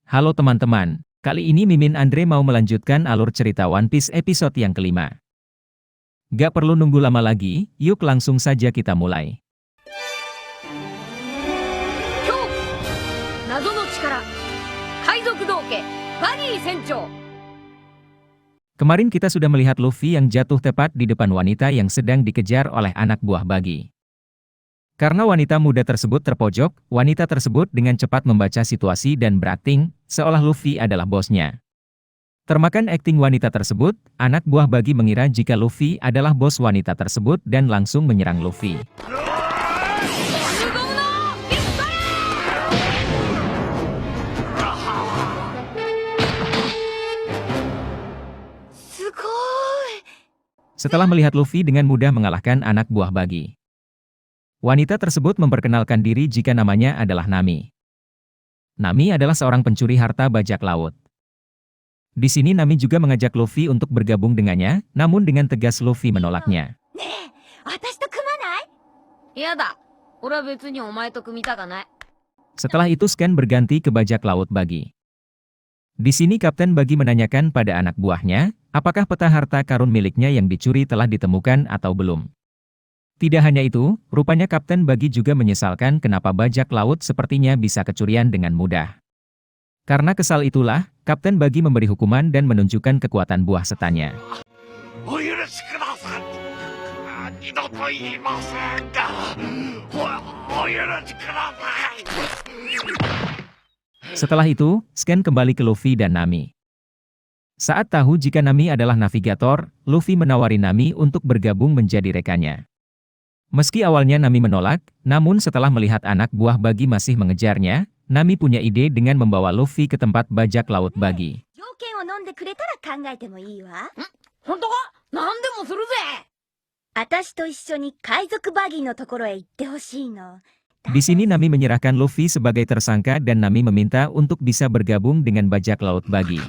Halo teman-teman, kali ini Mimin Andre mau melanjutkan alur cerita One Piece episode yang kelima. Gak perlu nunggu lama lagi, yuk langsung saja kita mulai. Kemarin kita sudah melihat Luffy yang jatuh tepat di depan wanita yang sedang dikejar oleh anak buah Buggy. Karena wanita muda tersebut terpojok, wanita tersebut dengan cepat membaca situasi dan berakting, seolah Luffy adalah bosnya. Termakan akting wanita tersebut, anak buah Buggy mengira jika Luffy adalah bos wanita tersebut dan langsung menyerang Luffy. Setelah melihat Luffy dengan mudah mengalahkan anak buah Buggy, wanita tersebut memperkenalkan diri jika namanya adalah Nami. Nami adalah seorang pencuri harta bajak laut. Di sini Nami juga mengajak Luffy untuk bergabung dengannya, namun dengan tegas Luffy menolaknya. Setelah itu Scan berganti ke bajak laut Buggy. Di sini Kapten Buggy menanyakan pada anak buahnya, apakah peta harta karun miliknya yang dicuri telah ditemukan atau belum. Tidak hanya itu, rupanya Kapten Buggy juga menyesalkan kenapa bajak laut sepertinya bisa kecurian dengan mudah. Karena kesal itulah, Kapten Buggy memberi hukuman dan menunjukkan kekuatan buah setannya. Setelah itu, Scan kembali ke Luffy dan Nami. Saat tahu jika Nami adalah navigator, Luffy menawari Nami untuk bergabung menjadi rekannya. Meski awalnya Nami menolak, namun setelah melihat anak buah Buggy masih mengejarnya, Nami punya ide dengan membawa Luffy ke tempat bajak laut Buggy. Di sini Nami menyerahkan Luffy sebagai tersangka dan Nami meminta untuk bisa bergabung dengan bajak laut Buggy.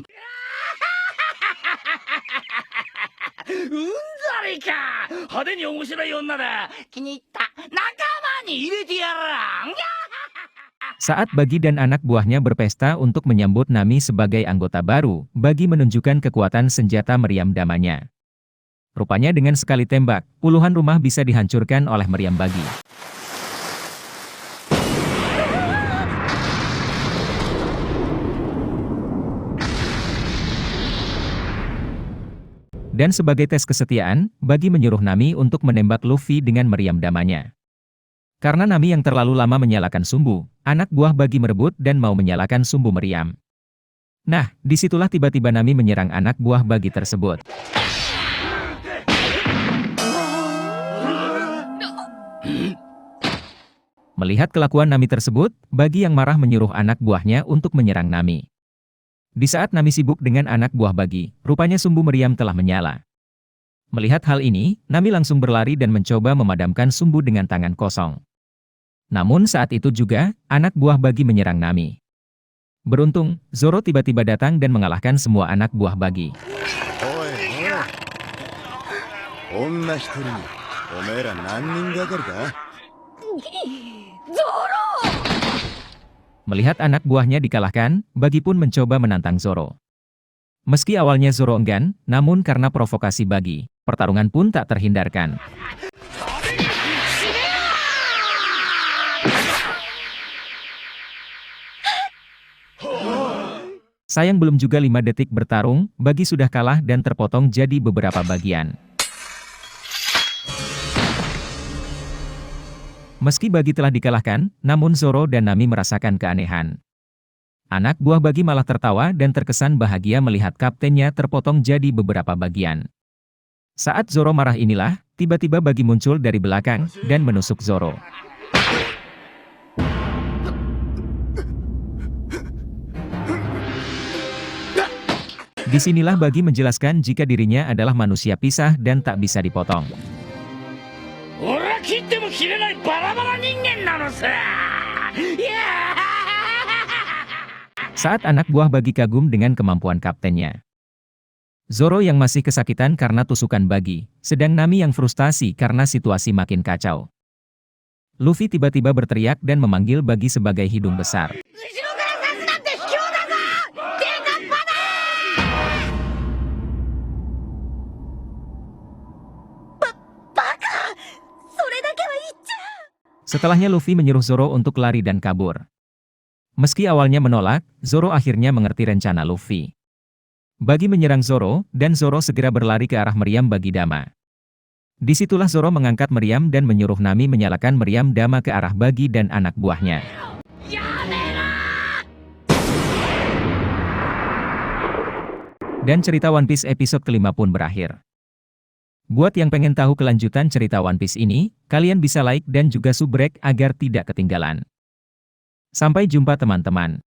Saat Buggy dan anak buahnya berpesta untuk menyambut Nami sebagai anggota baru, Buggy menunjukkan kekuatan senjata meriam damanya. Rupanya dengan sekali tembak, puluhan rumah bisa dihancurkan oleh meriam Buggy. Dan sebagai tes kesetiaan, Buggy menyuruh Nami untuk menembak Luffy dengan meriam damanya. Karena Nami yang terlalu lama menyalakan sumbu, anak buah Buggy merebut dan mau menyalakan sumbu meriam. Nah, disitulah tiba-tiba Nami menyerang anak buah Buggy tersebut. Melihat kelakuan Nami tersebut, Buggy yang marah menyuruh anak buahnya untuk menyerang Nami. Di saat Nami sibuk dengan anak buah Buggy, rupanya sumbu meriam telah menyala. Melihat hal ini, Nami langsung berlari dan mencoba memadamkan sumbu dengan tangan kosong. Namun saat itu juga, anak buah Buggy menyerang Nami. Beruntung, Zoro tiba-tiba datang dan mengalahkan semua anak buah Buggy. Melihat anak buahnya dikalahkan, Buggy pun mencoba menantang Zoro. Meski awalnya Zoro enggan, namun karena provokasi Buggy, pertarungan pun tak terhindarkan. Sayang belum juga 5 detik bertarung, Buggy sudah kalah dan terpotong jadi beberapa bagian. Meski Buggy telah dikalahkan, namun Zoro dan Nami merasakan keanehan. Anak buah Buggy malah tertawa dan terkesan bahagia melihat kaptennya terpotong jadi beberapa bagian. Saat Zoro marah inilah, tiba-tiba Buggy muncul dari belakang dan menusuk Zoro. Disinilah Buggy menjelaskan jika dirinya adalah manusia pisah dan tak bisa dipotong. Saat anak buah Buggy kagum dengan kemampuan kaptennya. Zoro yang masih kesakitan karena tusukan Buggy, sedang Nami yang frustasi karena situasi makin kacau. Luffy tiba-tiba berteriak dan memanggil Buggy sebagai hidung besar. Setelahnya Luffy menyuruh Zoro untuk lari dan kabur. Meski awalnya menolak, Zoro akhirnya mengerti rencana Luffy. Buggy menyerang Zoro, dan Zoro segera berlari ke arah meriam Buggy Dama. Disitulah Zoro mengangkat meriam dan menyuruh Nami menyalakan meriam Dama ke arah Buggy dan anak buahnya. Dan cerita One Piece episode kelima pun berakhir. Buat yang pengen tahu kelanjutan cerita One Piece ini, kalian bisa like dan juga subrek agar tidak ketinggalan. Sampai jumpa teman-teman.